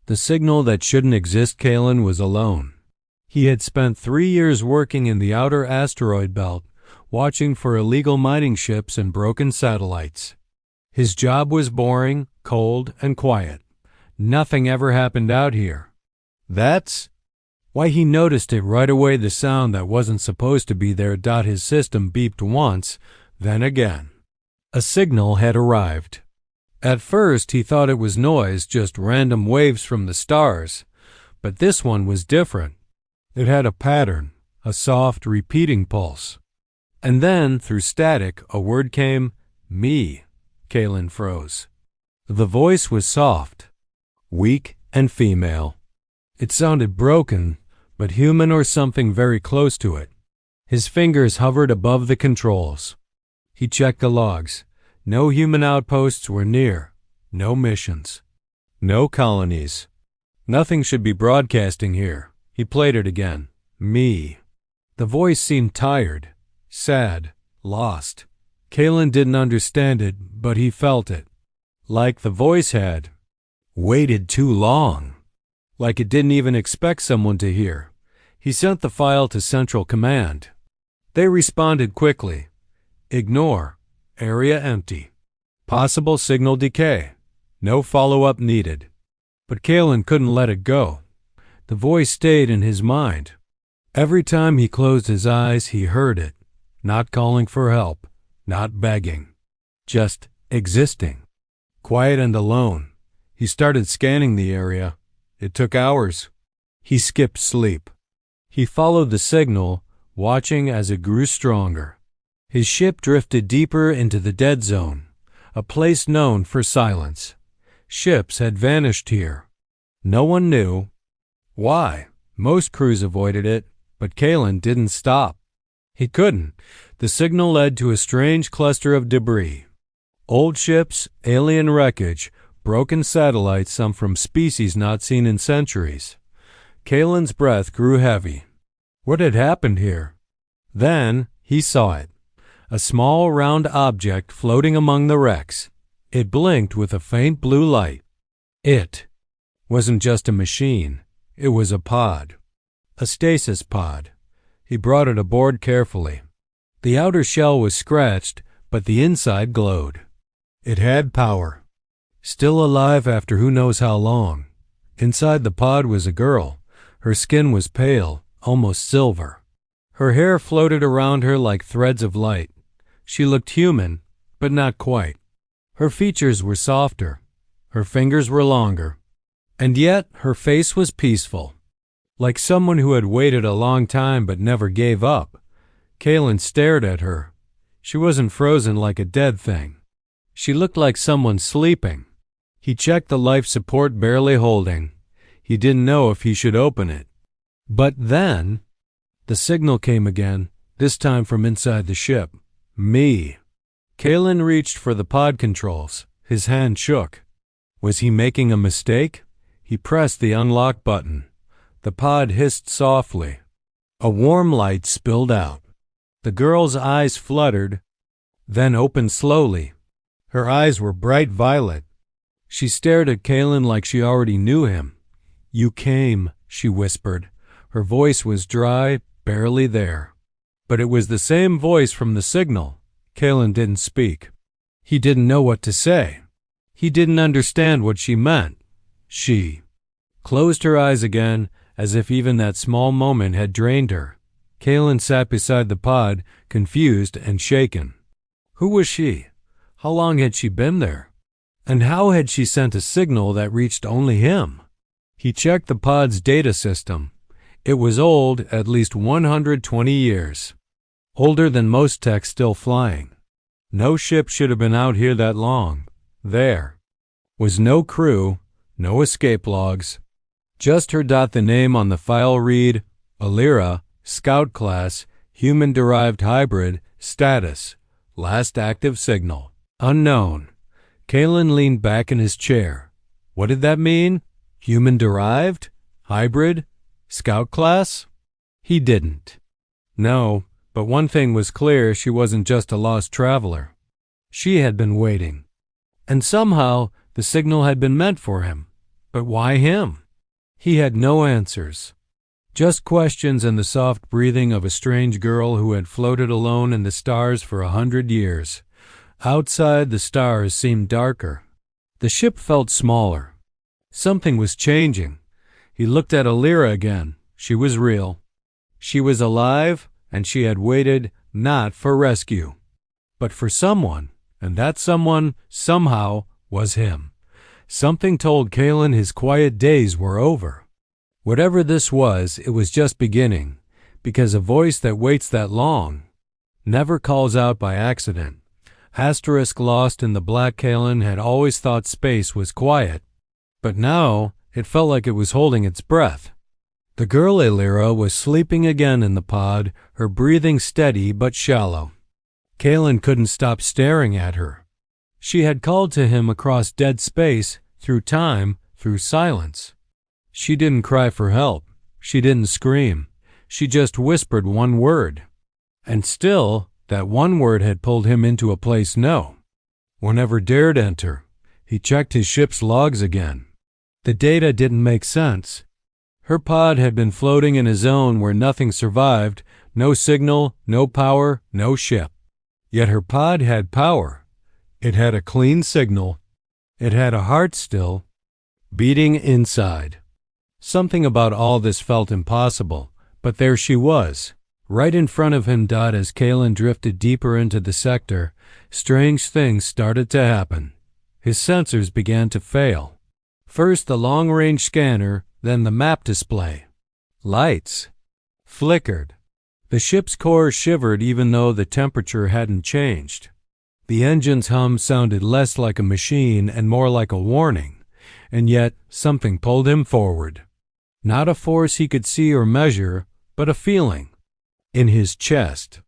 The signal that shouldn't exist. Kalen was alone. He had spent 3 years working in the outer asteroid belt, watching for illegal mining ships and broken satellites. His job was boring, cold, and quiet. Nothing ever happened out here. That's why he noticed it right away. The sound that wasn't supposed to be there. His system beeped once, then again. A signal had arrived. At first he thought it was noise, just random waves from the stars, but this one was different. It had a pattern, a soft, repeating pulse. And then, through static, a word came, me. Kalen froze. The voice was soft, weak, and female. It sounded broken, but human or something very close to it. His fingers hovered above the controls. He checked the logs. No human outposts were near. No missions. No colonies. Nothing should be broadcasting here. He played it again. Me. The voice seemed tired, sad, lost. Kalen didn't understand it, but he felt it. Like the voice had waited too long. Like it didn't even expect someone to hear. He sent the file to Central Command. They responded quickly. Ignore. Area empty. Possible signal decay. No follow-up needed. But Kalen couldn't let it go. The voice stayed in his mind. Every time he closed his eyes, he heard it. Not calling for help. Not begging. Just existing. Quiet and alone. He started scanning the area. It took hours. He skipped sleep. He followed the signal, watching as it grew stronger. His ship drifted deeper into the dead zone, a place known for silence. Ships had vanished here. No one knew why. Most crews avoided it, but Kalen didn't stop. He couldn't. The signal led to a strange cluster of debris. Old ships, alien wreckage, broken satellites, some from species not seen in centuries. Kalen's breath grew heavy. What had happened here? Then he saw it. A small round object floating among the wrecks. It blinked with a faint blue light. It wasn't just a machine. It was a pod. A stasis pod. He brought it aboard carefully. The outer shell was scratched, but the inside glowed. It had power. Still alive after who knows how long. Inside the pod was a girl. Her skin was pale, almost silver. Her hair floated around her like threads of light. She looked human, but not quite. Her features were softer. Her fingers were longer. And yet her face was peaceful. Like someone who had waited a long time but never gave up. Kalen stared at her. She wasn't frozen like a dead thing. She looked like someone sleeping. He checked the life support, barely holding. He didn't know if he should open it. But then the signal came again, this time from inside the ship. Me. Kalen reached for the pod controls. His hand shook. Was he making a mistake? He pressed the unlock button. The pod hissed softly. A warm light spilled out. The girl's eyes fluttered, then opened slowly. Her eyes were bright violet. She stared at Kalen like she already knew him. You came, she whispered. Her voice was dry, barely there. But it was the same voice from the signal. Kalen didn't speak. He didn't know what to say. He didn't understand what she meant. She closed her eyes again, as if even that small moment had drained her. Kalen sat beside the pod, confused and shaken. Who was she? How long had she been there? And how had she sent a signal that reached only him? He checked the pod's data system. It was old, at least 120 years. Older than most tech still flying. No ship should have been out here that long. There was no crew, no escape logs. Just her. The name on the file read, Alira, Scout Class, Human-Derived Hybrid, Status, Last Active Signal, Unknown. Kalen leaned back in his chair. What did that mean? Human-derived? Hybrid? Scout Class? He didn't. No, but one thing was clear, she wasn't just a lost traveler. She had been waiting. And somehow, the signal had been meant for him. But why him? He had no answers. Just questions and the soft breathing of a strange girl who had floated alone in the stars for 100 years. Outside, the stars seemed darker. The ship felt smaller. Something was changing. He looked at Alira again. She was real. She was alive, and she had waited not for rescue, but for someone, and that someone, somehow, was him. Something told Kalen his quiet days were over. Whatever this was, it was just beginning, because a voice that waits that long never calls out by accident. Asterisk lost in the black, Kalen had always thought space was quiet, but now it felt like it was holding its breath. The girl Alira was sleeping again in the pod, her breathing steady but shallow. Kalen couldn't stop staring at her. She had called to him across dead space, through time, through silence. She didn't cry for help. She didn't scream. She just whispered one word. And still, that one word had pulled him into a place no one ever dared enter. He checked his ship's logs again. The data didn't make sense. Her pod had been floating in a zone where nothing survived, no signal, no power, no ship. Yet her pod had power. It had a clean signal. It had a heart still, beating inside. Something about all this felt impossible, but there she was, right in front of him. As Kalen drifted deeper into the sector, strange things started to happen. His sensors began to fail. First the long-range scanner, then the map display. Lights flickered. The ship's core shivered even though the temperature hadn't changed. The engine's hum sounded less like a machine and more like a warning, and yet something pulled him forward. Not a force he could see or measure, but a feeling in his chest,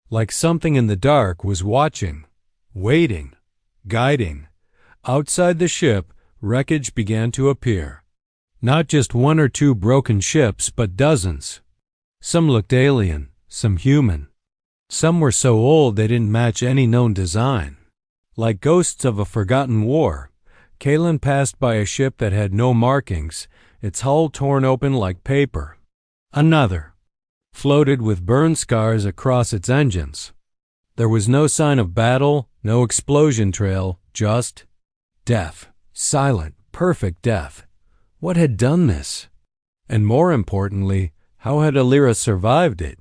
like something in the dark was watching, waiting, guiding. Outside the ship, wreckage began to appear. Not just one or two broken ships, but dozens. Some looked alien, some human. Some were so old they didn't match any known design. Like ghosts of a forgotten war, Kalen passed by a ship that had no markings, its hull torn open like paper. Another floated with burn scars across its engines. There was no sign of battle, no explosion trail, just death. Silent, perfect death. What had done this? And more importantly, how had Alira survived it?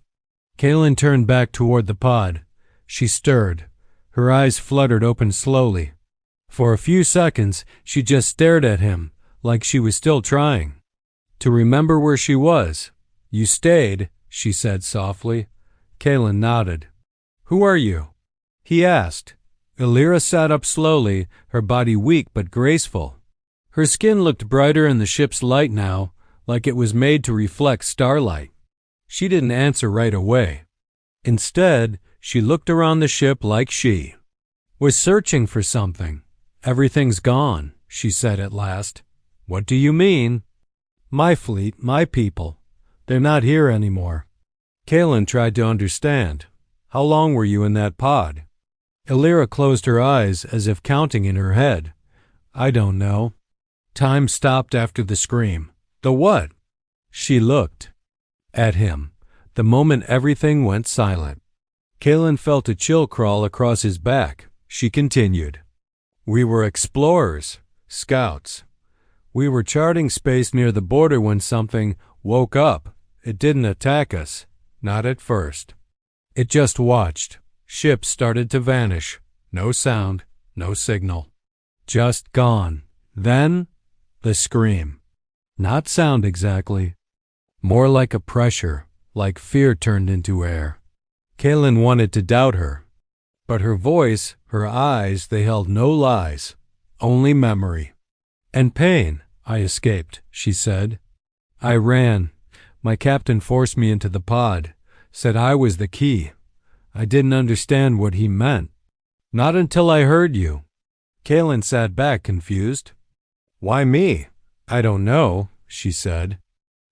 Kalen turned back toward the pod. She stirred. Her eyes fluttered open slowly. For a few seconds, she just stared at him, like she was still trying to remember where she was. "You stayed," she said softly. Kalen nodded. "Who are you?" he asked. Alira sat up slowly, her body weak but graceful. Her skin looked brighter in the ship's light now, like it was made to reflect starlight. She didn't answer right away. Instead, she looked around the ship like she was searching for something. "Everything's gone," she said at last. "What do you mean?" "My fleet, my people. They're not here anymore." Kalen tried to understand. "How long were you in that pod?" Alira closed her eyes as if counting in her head. "I don't know." Time stopped after the scream. "The what?" She looked at him. The moment everything went silent. Kalen felt a chill crawl across his back. She continued. "We were explorers, scouts. We were charting space near the border when something woke up. It didn't attack us, not at first. It just watched. Ships started to vanish. No sound, no signal. Just gone. Then, the scream. Not sound exactly. More like a pressure, like fear turned into air." Kalen wanted to doubt her. But her voice, her eyes, they held no lies. Only memory. "And pain. I escaped," she said. "I ran. My captain forced me into the pod. Said I was the key. I didn't understand what he meant. Not until I heard you." Kalen sat back confused. "Why me?" "I don't know," she said.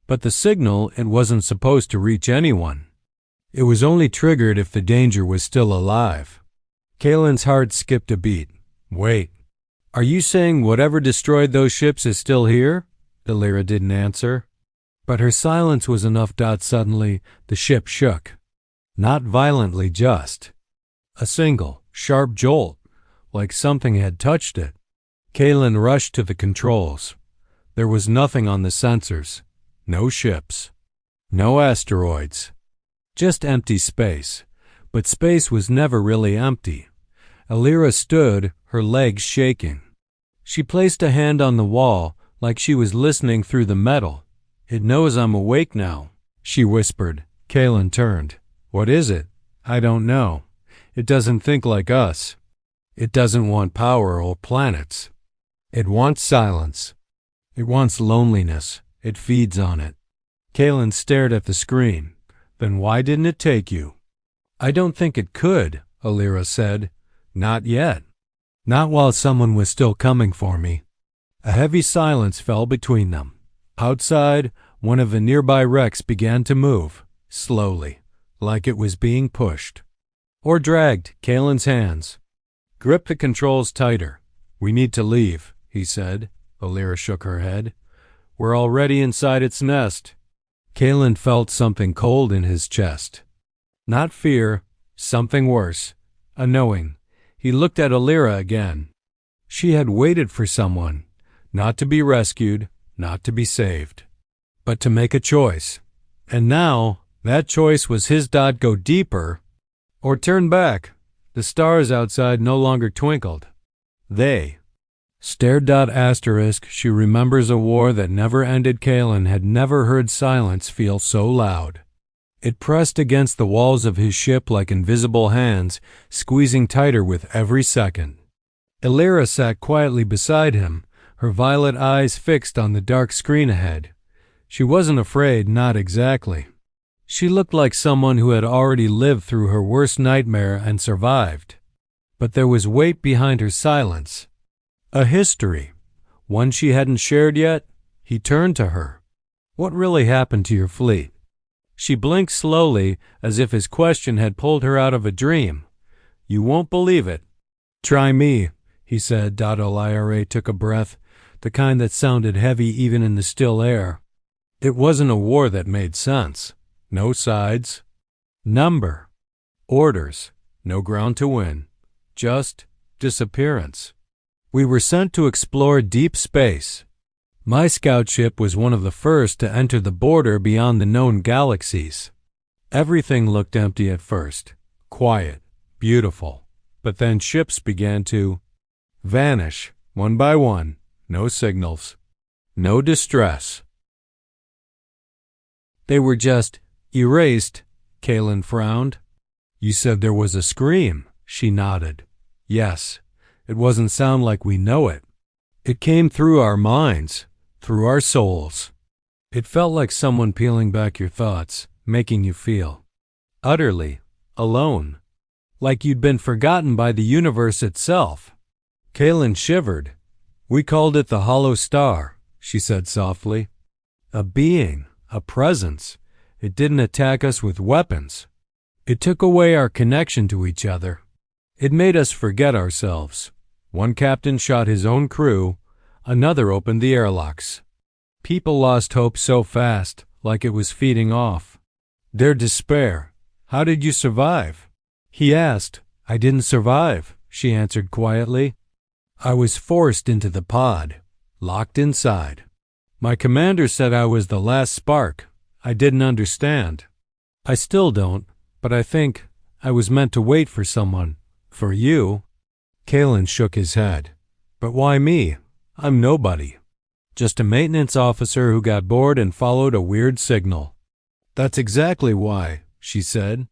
"But the signal, it wasn't supposed to reach anyone. It was only triggered if the danger was still alive." Kalen's heart skipped a beat. "Wait. Are you saying whatever destroyed those ships is still here?" Illyra didn't answer. But her silence was enough. Suddenly, the ship shook. Not violently, just a single, sharp jolt, like something had touched it. Kaelin rushed to the controls. There was nothing on the sensors. No ships. No asteroids. Just empty space. But space was never really empty. Illyra stood, her legs shaking. She placed a hand on the wall, like she was listening through the metal. "It knows I'm awake now," she whispered. Kaelin turned. "What is it?" "I don't know. It doesn't think like us. It doesn't want power or planets. It wants silence. It wants loneliness. It feeds on it." Kaelin stared at the screen. "Then why didn't it take you?" "I don't think it could," Illyra said. "Not yet. Not while someone was still coming for me." A heavy silence fell between them. Outside, one of the nearby wrecks began to move, slowly, like it was being pushed. Or dragged. Kaelin's hands. "Grip the controls tighter. We need to leave," he said. Illyra shook her head. "We're already inside its nest." Kaelin felt something cold in his chest. Not fear, something worse, a knowing. He looked at Illyra again. She had waited for someone, not to be rescued, not to be saved, but to make a choice. And now, that choice was his. Go deeper, or turn back. The stars outside no longer twinkled. They stared. Asterisk, she remembers a war that never ended. Kaelin had never heard silence feel so loud. It pressed against the walls of his ship like invisible hands, squeezing tighter with every second. Illyra sat quietly beside him, her violet eyes fixed on the dark screen ahead. She wasn't afraid, not exactly. She looked like someone who had already lived through her worst nightmare and survived. But there was weight behind her silence. A history, one she hadn't shared yet. He turned to her. "What really happened to your fleet?" She blinked slowly, as if his question had pulled her out of a dream. "You won't believe it." "Try me," he said. Illyra took a breath, the kind that sounded heavy even in the still air. "It wasn't a war that made sense. No sides. Number. Orders. No ground to win. Just disappearance. We were sent to explore deep space. My scout ship was one of the first to enter the border beyond the known galaxies. Everything looked empty at first, quiet, beautiful, but then ships began to vanish, one by one, no signals, no distress. They were just erased. Kaelin frowned. "You said there was a scream," she nodded. "Yes, it wasn't sound like we know it. It came through our minds, through our souls. It felt like someone peeling back your thoughts, making you feel utterly alone, like you'd been forgotten by the universe itself." Kaelin shivered. "We called it the hollow star," she said softly. "A being, a presence. It didn't attack us with weapons. It took away our connection to each other. It made us forget ourselves. One captain shot his own crew. Another opened the airlocks. People lost hope so fast, like it was feeding off. Their despair. How did you survive?" He asked. "I didn't survive," she answered quietly. "I was forced into the pod, locked inside. My commander said I was the last spark. I didn't understand. I still don't, but I think I was meant to wait for someone. For you." Kaelin shook his head. "But why me? I'm nobody. Just a maintenance officer who got bored and followed a weird signal." "That's exactly why," she said.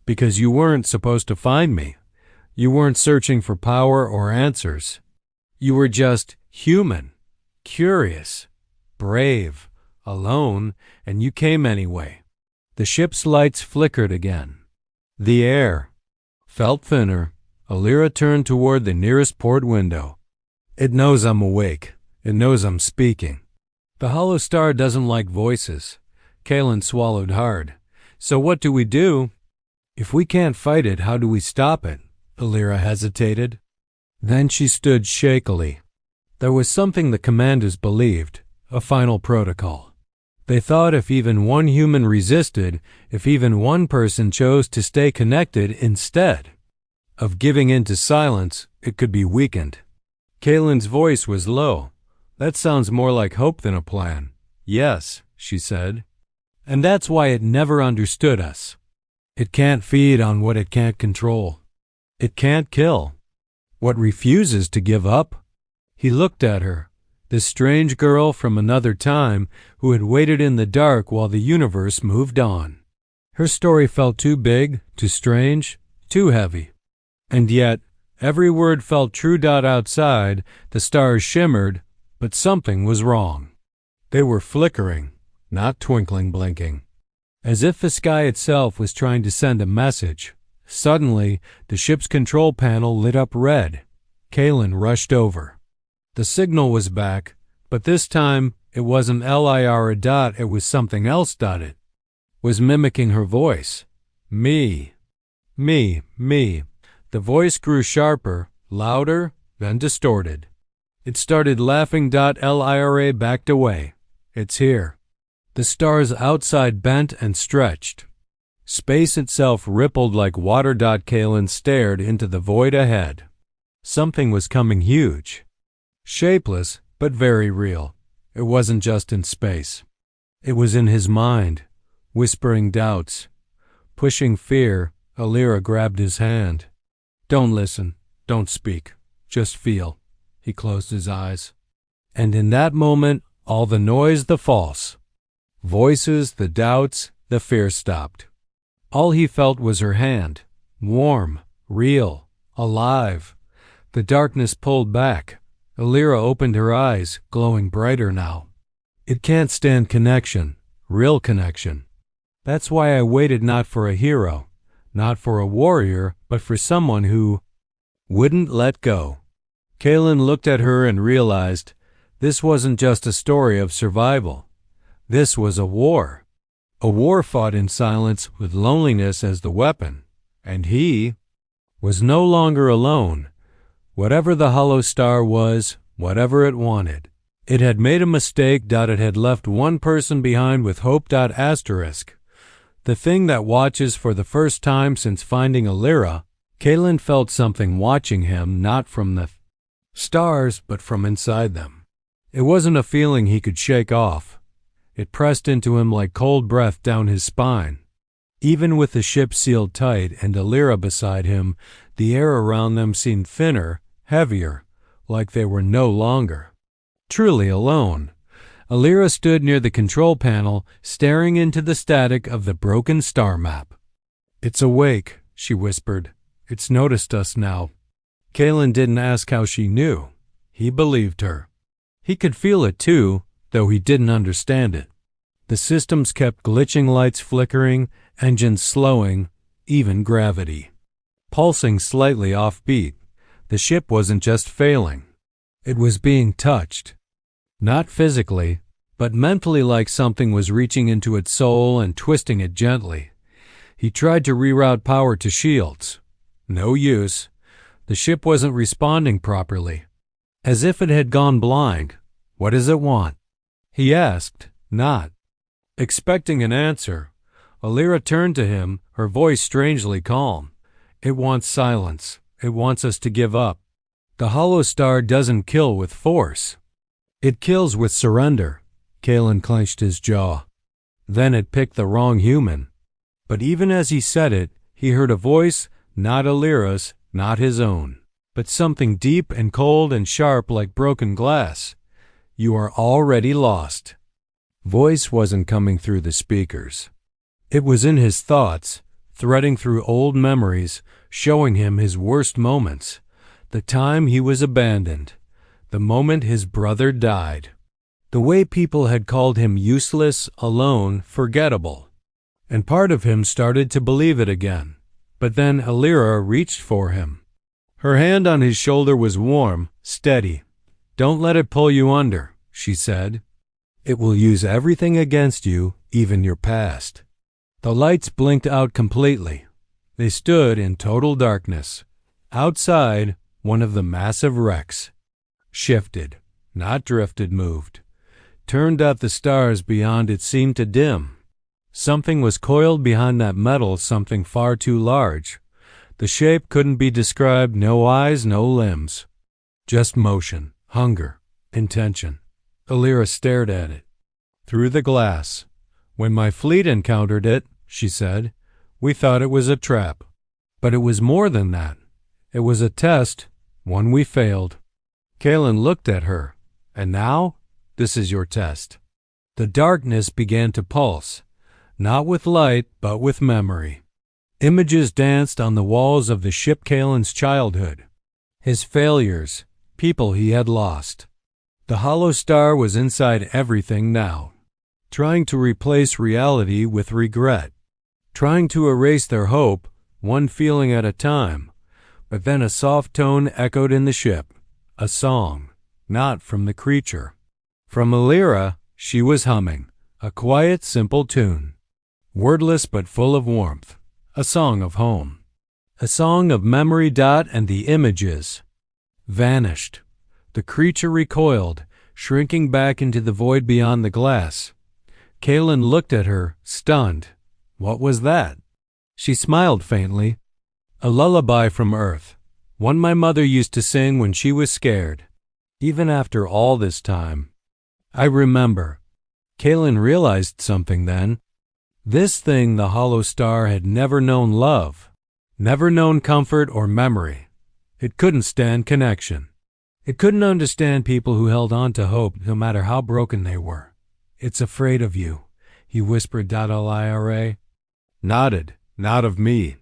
"Because you weren't supposed to find me. You weren't searching for power or answers. You were just human, curious, brave, alone, and you came anyway." The ship's lights flickered again. The air felt thinner. Illyra turned toward the nearest port window. "It knows I'm awake. It knows I'm speaking. The hollow star doesn't like voices." Kaelin swallowed hard. "So what do we do?" "If we can't fight it, how do we stop it?" Illyra hesitated. Then she stood shakily. There was something the commanders believed, a final protocol. They thought if even one human resisted, if even one person chose to stay connected instead of giving in to silence, it could be weakened. Kaylin's voice was low. That sounds more like hope than a plan. Yes, she said. And that's why it never understood us. It can't feed on what it can't control. It can't kill what refuses to give up. He looked at her, this strange girl from another time who had waited in the dark while the universe moved on. Her story felt too big, too strange, too heavy. And yet, every word felt true. Outside, the stars shimmered, but something was wrong. They were flickering, not twinkling, blinking. As if the sky itself was trying to send a message. Suddenly, the ship's control panel lit up red. Kaylin rushed over. The signal was back, but this time it wasn't LIR a dot, it was something else. It was mimicking her voice. Me. The voice grew sharper, louder, then distorted. It started laughing. LIRA backed away. It's here. The stars outside bent and stretched. Space itself rippled like water. Kaylin stared into the void ahead. Something was coming huge. Shapeless, but very real. It wasn't just in space. It was in his mind, whispering doubts, pushing fear. Alira grabbed his hand. Don't listen. Don't speak. Just feel. He closed his eyes. And in that moment, all the noise, the false voices, the doubts, the fear stopped. All he felt was her hand, warm, real, alive. The darkness pulled back. Alira opened her eyes, glowing brighter now. It can't stand connection, real connection. That's why I waited, not for a hero, not for a warrior, but for someone who wouldn't let go. Kaylin looked at her and realized this wasn't just a story of survival. This was a war fought in silence with loneliness as the weapon. And he was no longer alone. Whatever the hollow star was, whatever it wanted, it had made a mistake. It had left one person behind with hope. Asterisk. The thing that watches for the first time since finding Alira. Kaylin felt something watching him, not from the stars, but from inside them. It wasn't a feeling he could shake off. It pressed into him like cold breath down his spine. Even with the ship sealed tight and Alira beside him, the air around them seemed thinner, heavier, like they were no longer truly alone. Alira stood near the control panel, staring into the static of the broken star map. It's awake, she whispered. It's noticed us now. Kaylin didn't ask how she knew. He believed her. He could feel it too, though he didn't understand it. The systems kept glitching, lights flickering, engines slowing, even gravity pulsing slightly offbeat. The ship wasn't just failing. It was being touched. Not physically, but mentally, like something was reaching into its soul and twisting it gently. He tried to reroute power to shields. No use. The ship wasn't responding properly. As if it had gone blind. What does it want? He asked, not expecting an answer. Alira turned to him, her voice strangely calm. It wants silence. It wants us to give up. The hollow star doesn't kill with force. It kills with surrender. Kaylin clenched his jaw. Then it picked the wrong human. But even as he said it, he heard a voice, not Alira's, not his own, but something deep and cold and sharp like broken glass. You are already lost. Voice wasn't coming through the speakers. It was in his thoughts, threading through old memories, showing him his worst moments. The time he was abandoned. The moment his brother died. The way people had called him useless, alone, forgettable. And part of him started to believe it again. But then Alira reached for him. Her hand on his shoulder was warm, steady. Don't let it pull you under, she said. It will use everything against you, even your past. The lights blinked out completely. They stood in total darkness. Outside, one of the massive wrecks shifted, not drifted, moved. turned up the stars beyond it seemed to dim. Something was coiled behind that metal, something far too large. The shape couldn't be described, no eyes, no limbs. Just motion, hunger, intention. Alira stared at it. Through the glass. When my fleet encountered it, she said, we thought it was a trap. But it was more than that. It was a test, one we failed. Kalen looked at her. And now, this is your test. The darkness began to pulse, not with light, but with memory. Images danced on the walls of the ship Kalen's childhood. His failures, people he had lost. The hollow star was inside everything now, trying to replace reality with regret, trying to erase their hope, one feeling at a time. But then a soft tone echoed in the ship, a song, not from the creature. From Alira, she was humming, a quiet, simple tune, wordless but full of warmth, a song of home, a song of memory. And the images vanished. The creature recoiled, shrinking back into the void beyond the glass. Kalen looked at her, stunned. What was that? She smiled faintly. A lullaby from Earth, one my mother used to sing when she was scared. Even after all this time. I remember. Kalen realized something then. This thing, the hollow star, had never known love, never known comfort or memory. It couldn't stand connection. It couldn't understand people who held on to hope no matter how broken they were. It's afraid of you, he whispered. Alira nodded. Not of me.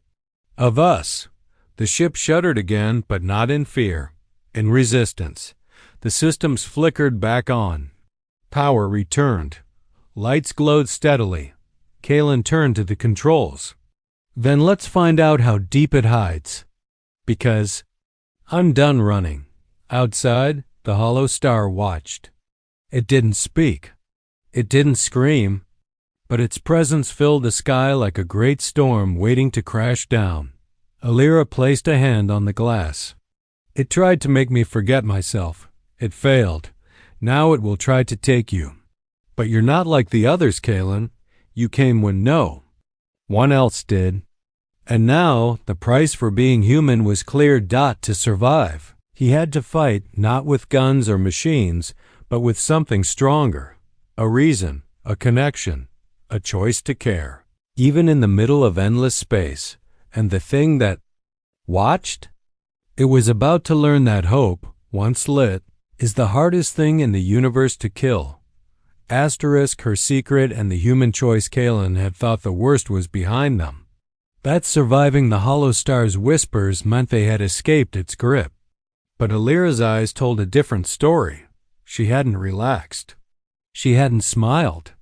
Of us. The ship shuddered again, but not in fear, in resistance. The systems flickered back on. Power returned. Lights glowed steadily. Kalen turned to the controls. Then let's find out how deep it hides. Because I'm done running. Outside, the hollow star watched. It didn't speak. It didn't scream. But its presence filled the sky like a great storm waiting to crash down. Alira placed a hand on the glass. It tried to make me forget myself. It failed. Now it will try to take you. But you're not like the others, Kalen. You came when no one else did. And now the price for being human was clear. To survive, he had to fight not with guns or machines, but with something stronger. A reason, a connection, a choice to care. Even in the middle of endless space. And the thing that watched? It was about to learn that hope, once lit, is the hardest thing in the universe to kill. Asterisk, her secret, and the human choice. Kalen had thought the worst was behind them. That surviving the hollow star's whispers meant they had escaped its grip. But Alira's eyes told a different story. She hadn't relaxed. She hadn't smiled.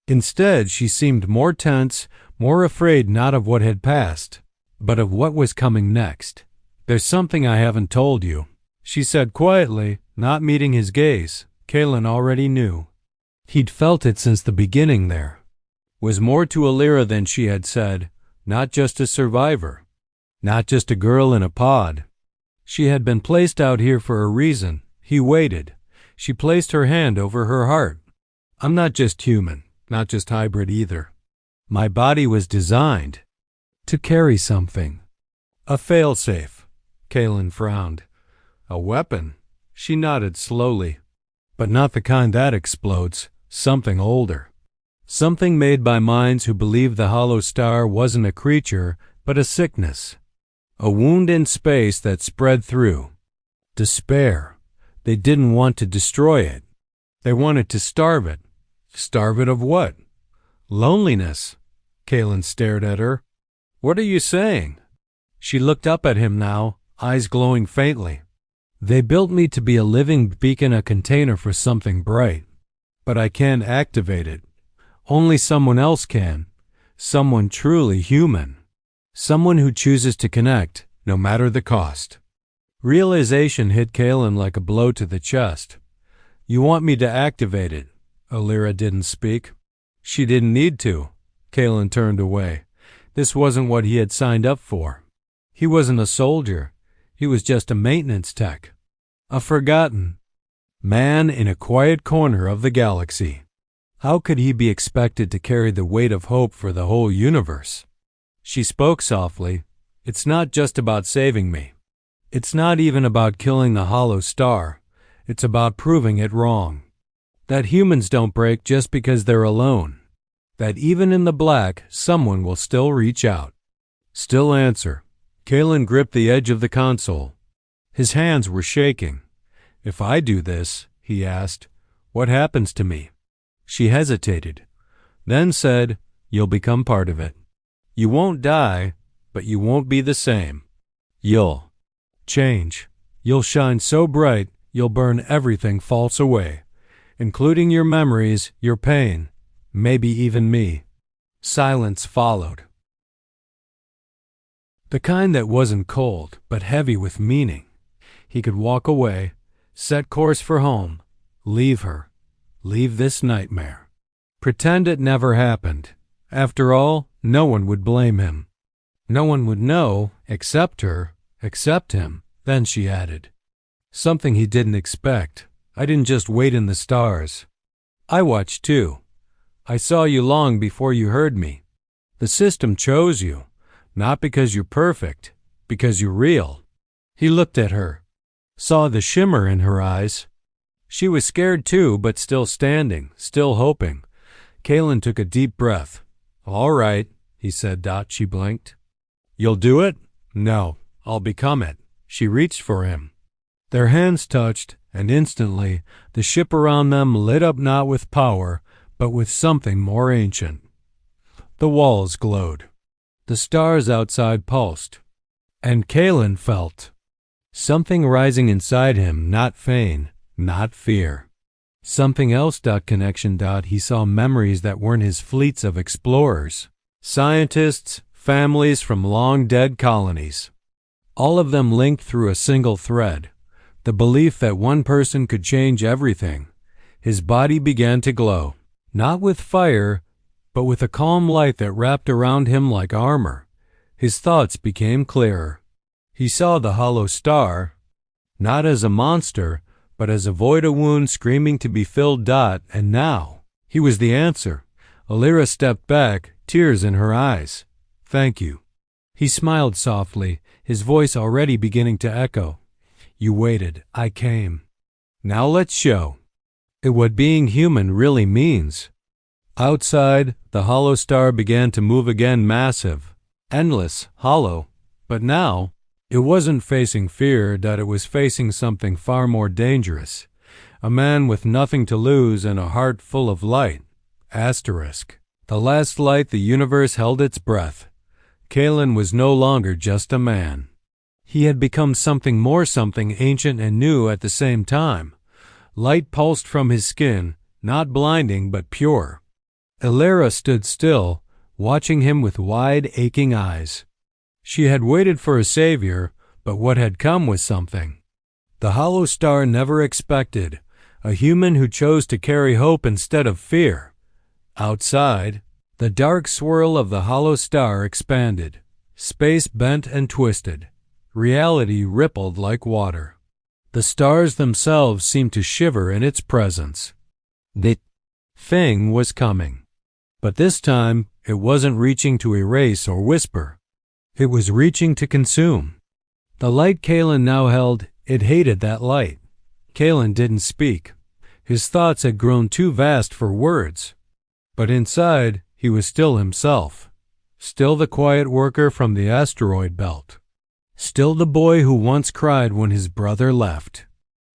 Instead, she seemed more tense, more afraid not of what had passed, but of what was coming next. There's something I haven't told you, she said quietly, not meeting his gaze. Kalen already knew. He'd felt it since the beginning there. Was more to Alira than she had said, not just a survivor, not just a girl in a pod. She had been placed out here for a reason. He waited. She placed her hand over her heart. I'm not just human, not just hybrid either. My body was designed to carry something. A failsafe. Kalen frowned. A weapon. She nodded slowly. But not the kind that explodes. Something older. Something made by minds who believed the hollow star wasn't a creature, but a sickness. A wound in space that spread through. Despair. They didn't want to destroy it. They wanted to starve it. Starve it of what? Loneliness. Kalen stared at her. What are you saying? She looked up at him now, eyes glowing faintly. They built me to be a living beacon, a container for something bright. But I can't activate it. Only someone else can. Someone truly human. Someone who chooses to connect, no matter the cost. Realization hit Kalen like a blow to the chest. You want me to activate it? Alira didn't speak. She didn't need to. Kalen turned away. This wasn't what he had signed up for. He wasn't a soldier. He was just a maintenance tech. A forgotten Man in a quiet corner of the galaxy. How could he be expected to carry the weight of hope for the whole universe? She spoke softly. It's not just about saving me. It's not even about killing the hollow star. It's about proving it wrong. That humans don't break just because they're alone. That even in the black, someone will still reach out. Still answer. Kalen gripped the edge of the console. His hands were shaking. If I do this, he asked, what happens to me? She hesitated, then said, you'll become part of it. You won't die, but you won't be the same. You'll change. You'll shine so bright, you'll burn everything false away, including your memories, your pain, maybe even me. Silence followed. The kind that wasn't cold, but heavy with meaning. He could walk away, set course for home, leave her, leave this nightmare. Pretend it never happened. After all, no one would blame him. No one would know, except her, except him. Then she added, something he didn't expect. I didn't just wait in the stars. I watched too. I saw you long before you heard me. The system chose you, not because you're perfect, because you're real. He looked at her, saw the shimmer in her eyes. She was scared too, but still standing, still hoping. Kalen took a deep breath. All right, he said. She blinked. You'll do it? No, I'll become it. She reached for him. Their hands touched, and instantly the ship around them lit up not with power, but with something more ancient. The walls glowed. The stars outside pulsed. And Kalen felt something rising inside him, not pain, not fear. Something else. Connection. He saw memories that weren't his fleets of explorers. Scientists, families from long-dead colonies. All of them linked through a single thread. The belief that one person could change everything. His body began to glow, not with fire, but with a calm light that wrapped around him like armor. His thoughts became clearer. He saw the hollow star, not as a monster, but as a void, a wound screaming to be filled. And now, he was the answer. Alira stepped back, tears in her eyes. Thank you. He smiled softly, his voice already beginning to echo. You waited, I came. Now let's show it what being human really means. Outside, the hollow star began to move again, massive, endless, hollow. But now, it wasn't facing fear. It was facing something far more dangerous. A man with nothing to lose and a heart full of light. Asterisk. The last light the universe held its breath. Kalen was no longer just a man. He had become something more, something ancient and new at the same time. Light pulsed from his skin, not blinding but pure. Alira stood still, watching him with wide, aching eyes. She had waited for a savior, but what had come was something the hollow star never expected, a human who chose to carry hope instead of fear. Outside, the dark swirl of the hollow star expanded. Space bent and twisted. Reality rippled like water. The stars themselves seemed to shiver in its presence. The thing was coming. But this time, it wasn't reaching to erase or whisper. It was reaching to consume. The light Kalen now held, it hated that light. Kalen didn't speak. His thoughts had grown too vast for words. But inside, he was still himself. Still the quiet worker from the asteroid belt. Still the boy who once cried when his brother left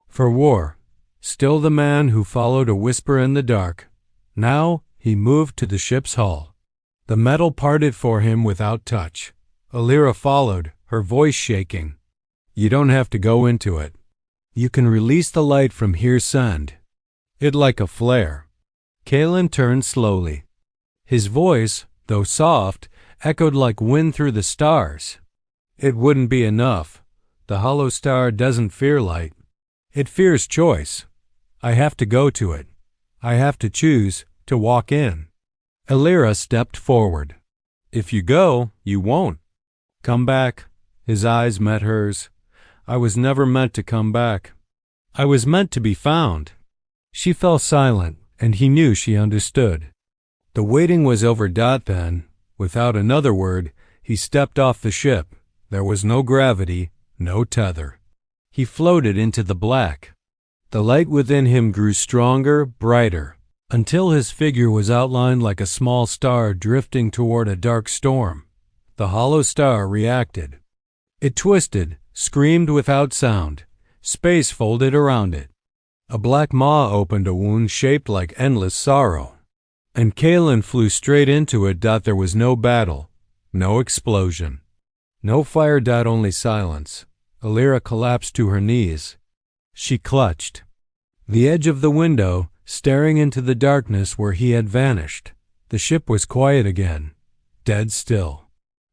for war. Still the man who followed a whisper in the dark. Now he moved to the ship's hull. The metal parted for him without touch. Alira followed, her voice shaking. You don't have to go into it. You can release the light from here. Send it like a flare. Kalen turned slowly. His voice, though soft, echoed like wind through the stars. It wouldn't be enough. The hollow star doesn't fear light. It fears choice. I have to go to it. I have to choose to walk in. Alira stepped forward. If you go, you won't. Come back. His eyes met hers. I was never meant to come back. I was meant to be found." She fell silent, and he knew she understood. The waiting was over. Then, without another word, he stepped off the ship. There was no gravity, no tether. He floated into the black. The light within him grew stronger, brighter, until his figure was outlined like a small star drifting toward a dark storm. The hollow star reacted. It twisted, screamed without sound. Space folded around it. A black maw opened a wound shaped like endless sorrow. And Kalen flew straight into it. There was no battle, no explosion, no fire. Only silence. Alira collapsed to her knees. She clutched the edge of the window, staring into the darkness where he had vanished. The ship was quiet again, dead still.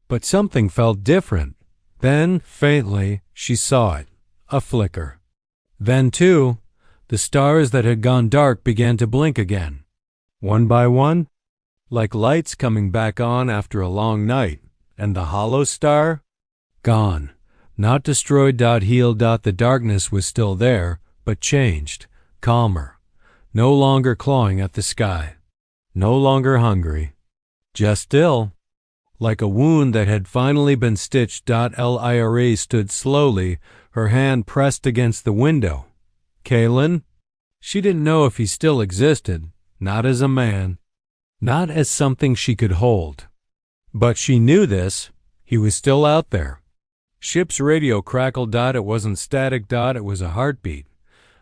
But something felt different. Then, faintly, she saw it, a flicker. Then, too, the stars that had gone dark began to blink again, one by one, like lights coming back on after a long night. And the hollow star? Gone. Not destroyed. Healed. The darkness was still there, but changed, calmer, no longer clawing at the sky, no longer hungry, just still, like a wound that had finally been stitched. Lyra stood slowly, her hand pressed against the window. Kalen? She didn't know if he still existed, not as a man, not as something she could hold. But she knew this. He was still out there. Ship's radio crackled. It wasn't static. It was a heartbeat.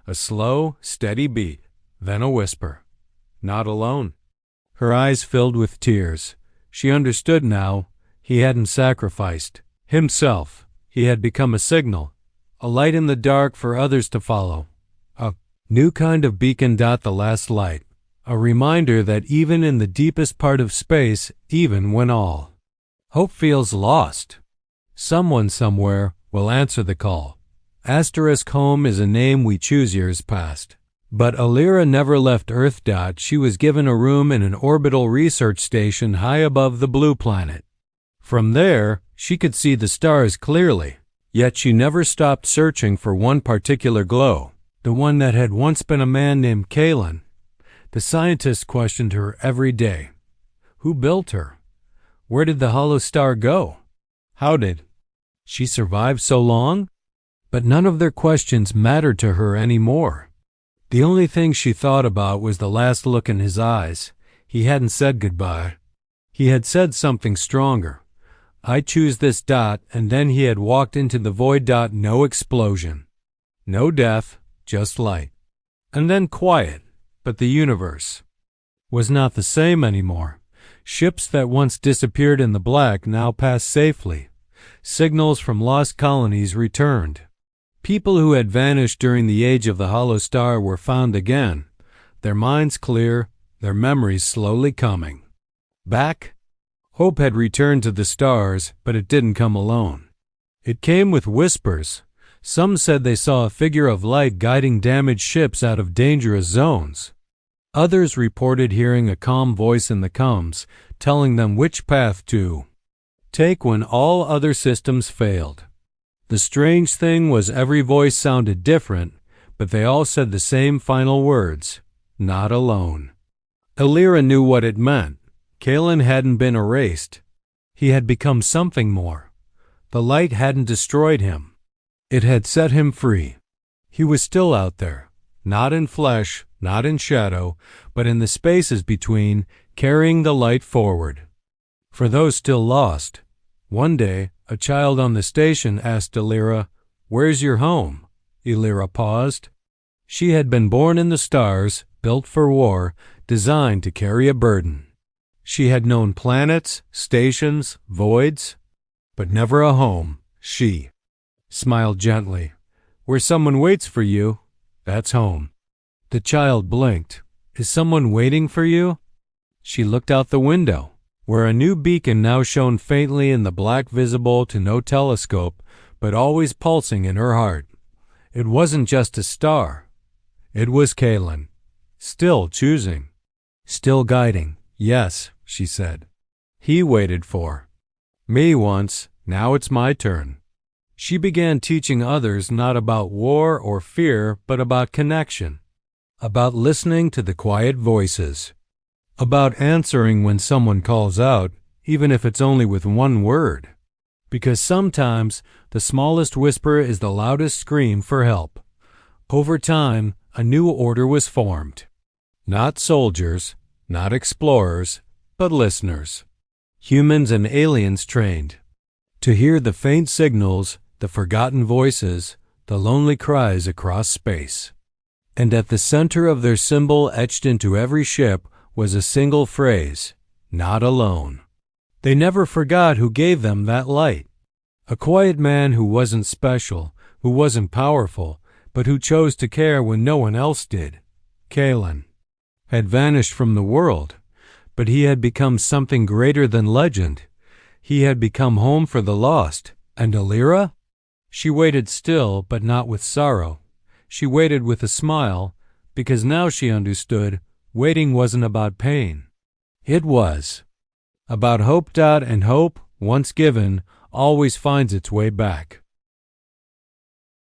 A slow, steady beat, then a whisper. Not alone. Her eyes filled with tears. She understood now. He hadn't sacrificed himself. He had become a signal, a light in the dark for others to follow. A new kind of beacon. The last light. A reminder that even in the deepest part of space, even when all hope feels lost, someone somewhere will answer the call. *Home is a name we choose years past. But Alira never left Earth. She was given a room in an orbital research station high above the blue planet. From there, she could see the stars clearly, yet she never stopped searching for one particular glow, the one that had once been a man named Kalen. The scientists questioned her every day. Who built her? Where did the hollow star go? How did she survive so long? But none of their questions mattered to her anymore. The only thing she thought about was the last look in his eyes. He hadn't said goodbye. He had said something stronger. I choose this. And then he had walked into the void. No explosion. No death, just light. And then quiet. But the universe was not the same anymore. Ships that once disappeared in the black now passed safely. Signals from lost colonies returned. People who had vanished during the age of the hollow star were found again, their minds clear, their memories slowly coming back. Hope had returned to the stars, but it didn't come alone. It came with whispers. Some said they saw a figure of light guiding damaged ships out of dangerous zones. Others reported hearing a calm voice in the comms, telling them which path to take when all other systems failed. The strange thing was every voice sounded different, but they all said the same final words, not alone. Alira knew what it meant. Kalen hadn't been erased. He had become something more. The light hadn't destroyed him. It had set him free. He was still out there, not in flesh, not in shadow, but in the spaces between, carrying the light forward. For those still lost, one day, a child on the station asked Alira, "Where's your home?" Alira paused. She had been born in the stars, built for war, designed to carry a burden. She had known planets, stations, voids, but never a home. She smiled gently. "Where someone waits for you, that's home." The child blinked. "Is someone waiting for you?" She looked out the window, where a new beacon now shone faintly in the black, visible to no telescope, but always pulsing in her heart. It wasn't just a star. It was Kalen, still choosing, still guiding. "Yes," she said. "He waited for me once. Now it's my turn." She began teaching others not about war or fear, but about connection, about listening to the quiet voices, about answering when someone calls out, even if it's only with one word. Because sometimes the smallest whisper is the loudest scream for help. Over time, a new order was formed. Not soldiers, not explorers, but listeners. Humans and aliens trained to hear the faint signals, the forgotten voices, the lonely cries across space. And at the center of their symbol, etched into every ship, was a single phrase, "Not alone." They never forgot who gave them that light. A quiet man who wasn't special, who wasn't powerful, but who chose to care when no one else did. Kalen had vanished from the world, but he had become something greater than legend. He had become home for the lost. And Alira? She waited still, but not with sorrow. She waited with a smile, because now she understood waiting wasn't about pain. It was about hope. And hope, once given, always finds its way back.